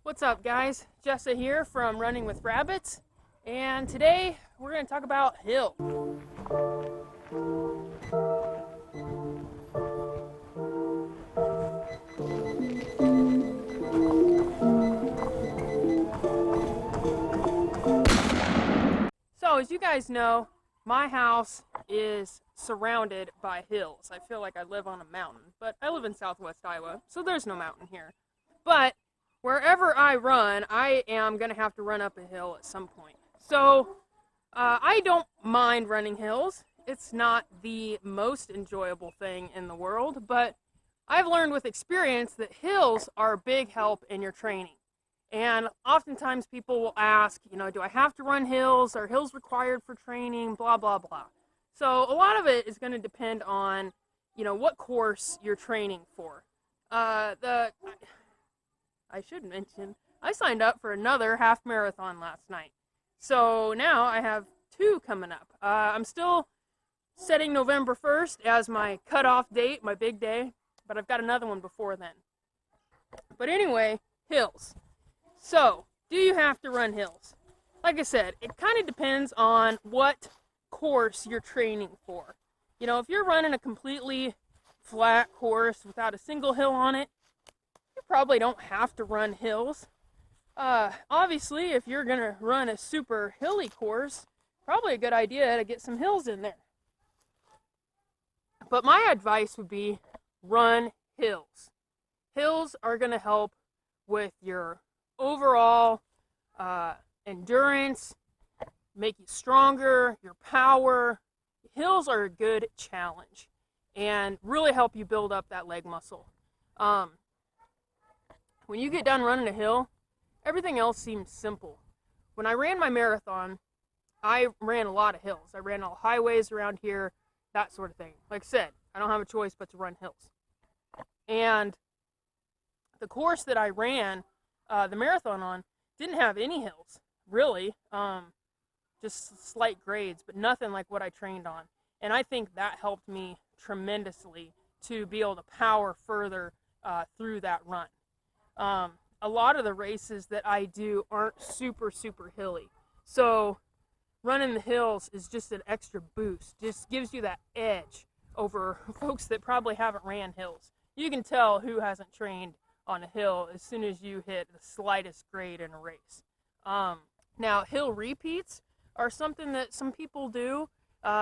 What's up, guys? Jessa here from Running with Rabbits, and today we're going to talk about hill. So, as you guys know, my house is surrounded by hills. I feel like I live on a mountain, but I live in southwest Iowa, so there's no mountain here. But wherever I run, I am going to have to run up a hill at some point. So I don't mind running hills. It's not the most enjoyable thing in the world, but I've learned with experience that hills are a big help in your training. And oftentimes people will ask, do I have to run hills? Are hills required for training? Blah, blah, blah. So a lot of it is going to depend on, what course you're training for. I should mention, I signed up for another half marathon last night. So now I have 2 coming up. I'm still setting November 1st as my cutoff date, my big day, but I've got another one before then. But anyway, hills. So, do you have to run hills? Like I said, it kind of depends on what course you're training for. If you're running a completely flat course without a single hill on it, you probably don't have to run hills. Obviously, if you're going to run a super hilly course, probably a good idea to get some hills in there. But my advice would be run hills. Hills are going to help with your overall endurance, make you stronger, your power. Hills are a good challenge and really help you build up that leg muscle. When you get done running a hill, everything else seems simple. When I ran my marathon, I ran a lot of hills. I ran all highways around here, that sort of thing. Like I said, I don't have a choice but to run hills. And the course that I ran the marathon on didn't have any hills, really. Just slight grades, but nothing like what I trained on. And I think that helped me tremendously to be able to power further through that run. A lot of the races that I do aren't super hilly. So running the hills is just an extra boost. Just gives you that edge over folks that probably haven't ran hills. You can tell who hasn't trained on a hill as soon as you hit the slightest grade in a race. Now, hill repeats are something that some people do.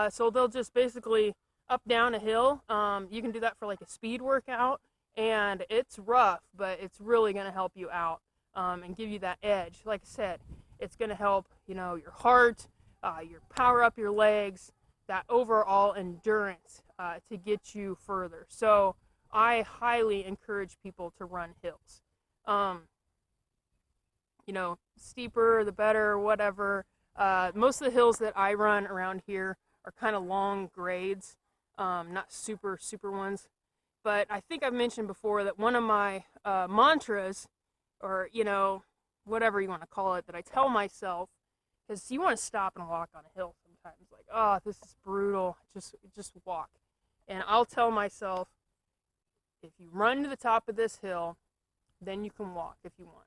So they'll just basically up down a hill. You can do that for like a speed workout, and it's rough, but it's really going to help you out and give you that edge. Like I said, it's going to help your heart, your power up your legs, that overall endurance to get you further. So I highly encourage people to run hills. Steeper the better, whatever. Most of the hills that I run around here are kind of long grades, not super ones. But I think I've mentioned before that one of my mantras, or whatever you want to call it, that I tell myself, because you want to stop and walk on a hill sometimes. Like, oh, this is brutal. Just walk. And I'll tell myself, if you run to the top of this hill, then you can walk if you want.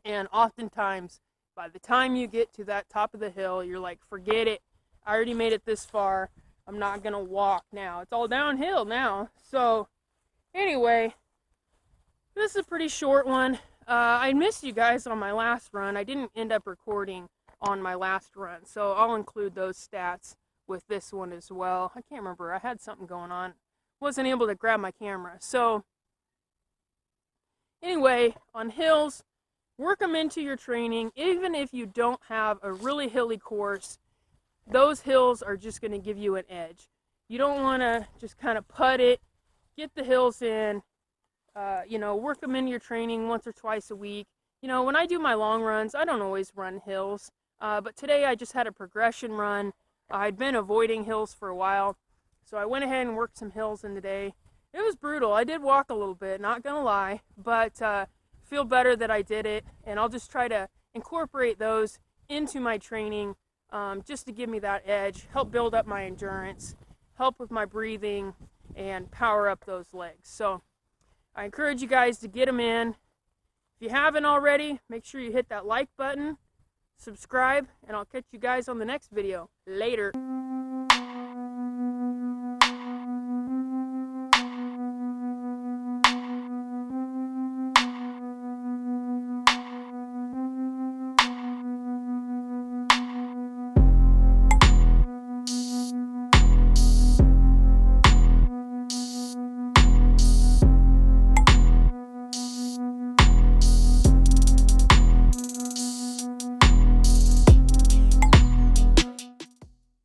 And oftentimes, by the time you get to that top of the hill, you're like, forget it. I already made it this far. I'm not going to walk now. It's all downhill now. So, anyway, this is a pretty short one. I missed you guys on my last run. I didn't end up recording on my last run, so I'll include those stats with this one as well. I can't remember. I had something going on. Wasn't able to grab my camera. So, anyway, on hills, work them into your training. Even if you don't have a really hilly course, those hills are just going to give you an edge. You don't want to just kind of putt it, get the hills in, work them in your training once or twice a week. When I do my long runs, I don't always run hills, but today I just had a progression run. I'd been avoiding hills for a while, so I went ahead and worked some hills in today. It was brutal. I did walk a little bit, not going to lie, but feel better that I did it, and I'll just try to incorporate those into my training just to give me that edge, help build up my endurance, help with my breathing, and power up those legs. So I encourage you guys to get them in. If you haven't already, make sure you hit that like button, subscribe, and I'll catch you guys on the next video. Later.